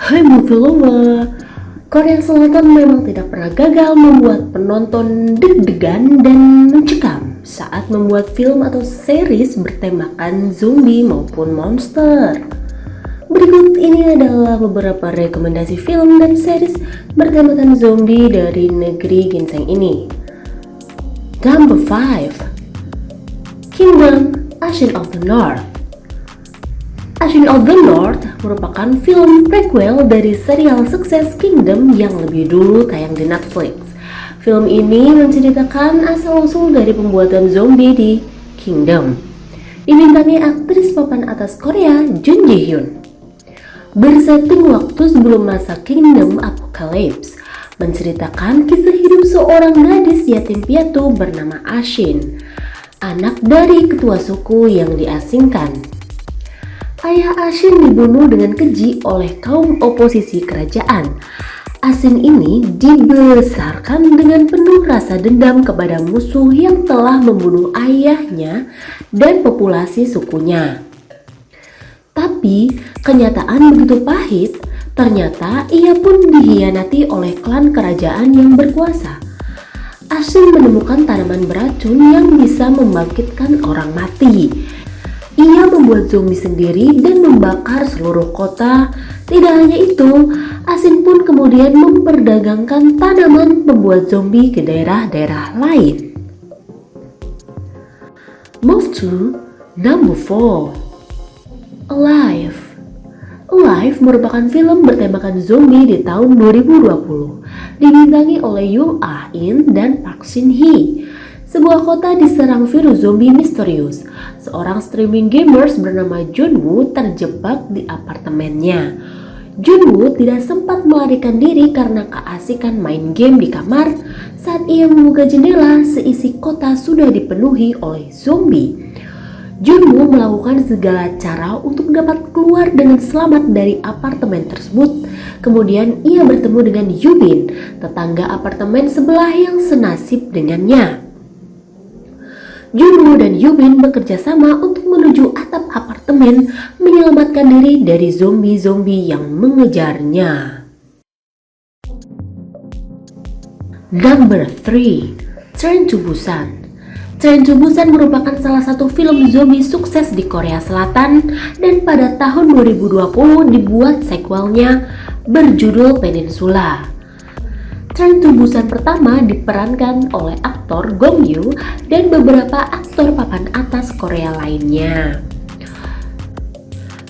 Hai movie lover, Korea Selatan memang tidak pernah gagal membuat penonton deg-degan dan mencekam saat membuat film atau series bertemakan zombie maupun monster. Berikut ini adalah beberapa rekomendasi film dan series bertemakan zombie dari negeri ginseng ini. Number 5, Kingdom Ashen of the North. Ashen of the North merupakan film prequel dari serial sukses Kingdom yang lebih dulu tayang di Netflix. Film ini menceritakan asal-usul dari pembuatan zombie di Kingdom. Dibintangi aktris papan atas Korea Jun Ji Hyun. Bersetting waktu sebelum masa Kingdom Apocalypse, menceritakan kisah hidup seorang gadis yatim piatu bernama Ashin, anak dari ketua suku yang diasingkan. Ayah Ashin dibunuh dengan keji oleh kaum oposisi kerajaan. Ashin ini dibesarkan dengan penuh rasa dendam kepada musuh yang telah membunuh ayahnya dan populasi sukunya. Tapi kenyataan begitu pahit, ternyata ia pun dikhianati oleh klan kerajaan yang berkuasa. Ashin menemukan tanaman beracun yang bisa membangkitkan orang mati. Ia membuat zombie sendiri dan membakar seluruh kota. Tidak hanya itu, Ashin pun kemudian memperdagangkan tanaman pembuat zombie ke daerah-daerah lain. Move to number 4, Alive. Alive merupakan film bertemakan zombie di tahun 2020, dibintangi oleh Yoo Ah-in dan Park Shin-hye. Sebuah kota diserang virus zombie misterius. Seorang streaming gamers bernama Junwoo terjebak di apartemennya. Junwoo tidak sempat melarikan diri karena keasikan main game di kamar. Saat ia membuka jendela, seisi kota sudah dipenuhi oleh zombie. Junwoo melakukan segala cara untuk dapat keluar dengan selamat dari apartemen tersebut. Kemudian ia bertemu dengan Yubin, tetangga apartemen sebelah yang senasib dengannya. Junwoo dan Yubin bekerja sama untuk menuju atap apartemen menyelamatkan diri dari zombie-zombie yang mengejarnya. Number 3, Train to Busan. Train to Busan merupakan salah satu film zombie sukses di Korea Selatan dan pada tahun 2020 dibuat sequelnya berjudul Peninsula. Train to Busan pertama diperankan oleh aktor Gong Yoo dan beberapa aktor papan atas Korea lainnya.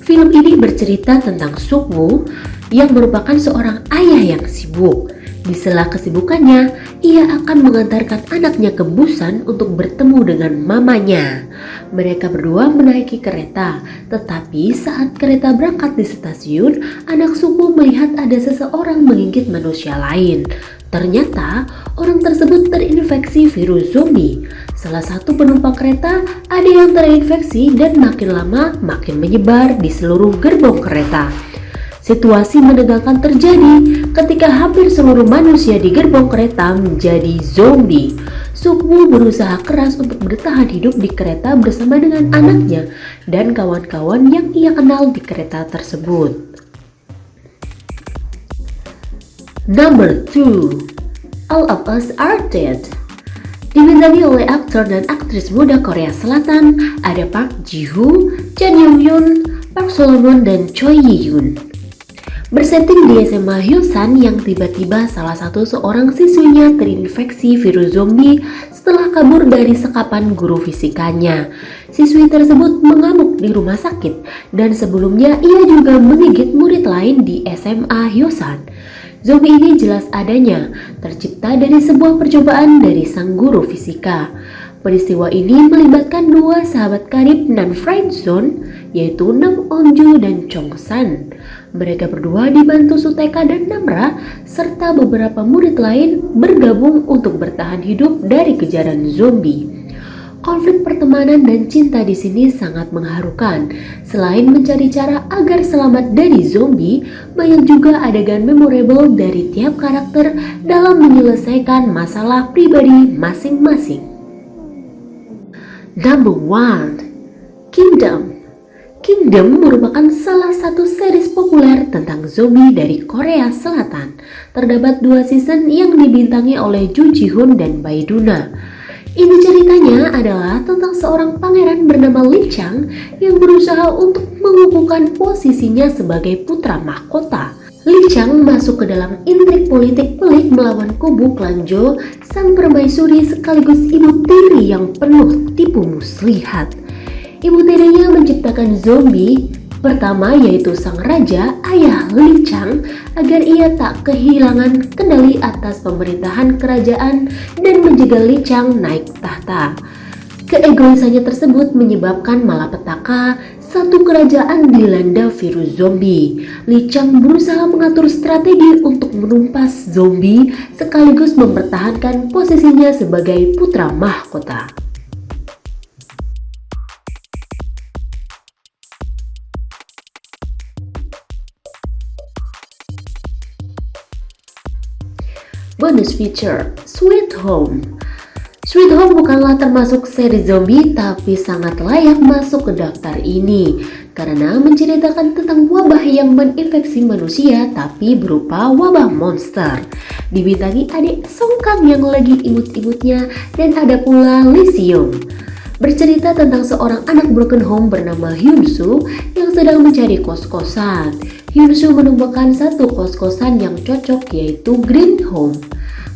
Film ini bercerita tentang Suk-woo yang merupakan seorang ayah yang sibuk. Di sela kesibukannya, ia akan mengantarkan anaknya ke Busan untuk bertemu dengan mamanya. Mereka berdua menaiki kereta, tetapi saat kereta berangkat di stasiun, anak Suk-woo melihat ada seseorang menggigit manusia lain. Ternyata orang tersebut terinfeksi virus zombie. Salah satu penumpang kereta ada yang terinfeksi dan makin lama makin menyebar di seluruh gerbong kereta. Situasi menegangkan terjadi ketika hampir seluruh manusia di gerbong kereta menjadi zombie. Suk-woo berusaha keras untuk bertahan hidup di kereta bersama dengan anaknya dan kawan-kawan yang ia kenal di kereta tersebut. Number 2, All of Us Are Dead. Dibintangi oleh aktor dan aktris muda Korea Selatan, ada Park Ji-woo, Chan Yong-hyun, Park Solomon, dan Choi Yi-yoon. Bersetting di SMA Hyosan yang tiba-tiba salah satu seorang siswinya terinfeksi virus zombie setelah kabur dari sekapan guru fisikanya. Siswi tersebut mengamuk di rumah sakit dan sebelumnya ia juga menggigit murid lain di SMA Hyosan. Zombie ini jelas adanya, tercipta dari sebuah percobaan dari sang guru fisika. Peristiwa ini melibatkan dua sahabat karib non-friendzone, yaitu Nam Eun-ju dan Chong San. Mereka berdua dibantu Suteka dan Namra, serta beberapa murid lain bergabung untuk bertahan hidup dari kejaran zombie. Konflik pertemanan dan cinta di sini sangat mengharukan. Selain mencari cara agar selamat dari zombie, banyak juga adegan memorable dari tiap karakter dalam menyelesaikan masalah pribadi masing-masing. Number 1, Kingdom. Kingdom merupakan salah satu series populer tentang zombie dari Korea Selatan. Terdapat 2 season yang dibintangi oleh Joo Ji Hoon dan Bae Doona. Ini ceritanya adalah tentang seorang pangeran bernama Lee Chang yang berusaha untuk mengukuhkan posisinya sebagai putra mahkota. Lee Chang masuk ke dalam intrik politik pelik melawan kubu klan Jo, sang permaisuri sekaligus ibu tiri yang penuh tipu muslihat. Ibu tirinya menciptakan zombie pertama, yaitu sang raja, ayah Lee Chang, agar ia tak kehilangan kendali atas pemerintahan kerajaan dan mencegah Lee Chang naik tahta. Keegoisannya tersebut menyebabkan malapetaka satu kerajaan dilanda virus zombie. Lee Chang berusaha mengatur strategi untuk menumpas zombie sekaligus mempertahankan posisinya sebagai putra mahkota. Bonus feature, Sweet Home. Sweet Home bukanlah termasuk seri zombie, tapi sangat layak masuk ke daftar ini karena menceritakan tentang wabah yang menginfeksi manusia tapi berupa wabah monster. Dibintangi adik Song Kang yang lagi imut-imutnya dan ada pula Lee Seung. Bercerita tentang seorang anak broken home bernama Hyun Soo yang sedang mencari kos-kosan. Hyun Soo menemukan satu kos-kosan yang cocok, yaitu Green Home.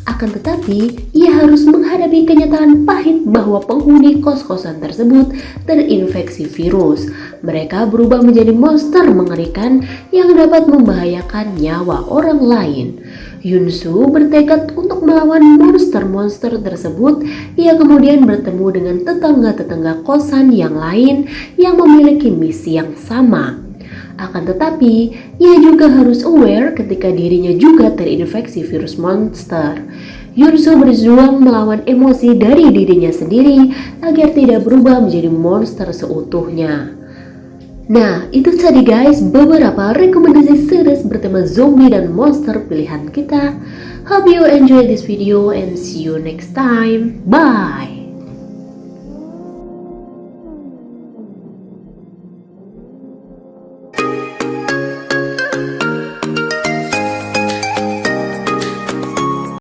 Akan tetapi, ia harus menghadapi kenyataan pahit bahwa penghuni kos-kosan tersebut terinfeksi virus. Mereka berubah menjadi monster mengerikan yang dapat membahayakan nyawa orang lain. Hyun Soo bertekad untuk melawan monster-monster tersebut. Ia kemudian bertemu dengan tetangga-tetangga kosan yang lain yang memiliki misi yang sama. Akan tetapi, ia juga harus aware ketika dirinya juga terinfeksi virus monster. Hyun Soo berjuang melawan emosi dari dirinya sendiri agar tidak berubah menjadi monster seutuhnya. Nah, itu tadi guys beberapa rekomendasi series bertema zombie dan monster pilihan kita. Hope you enjoy this video and see you next time. Bye!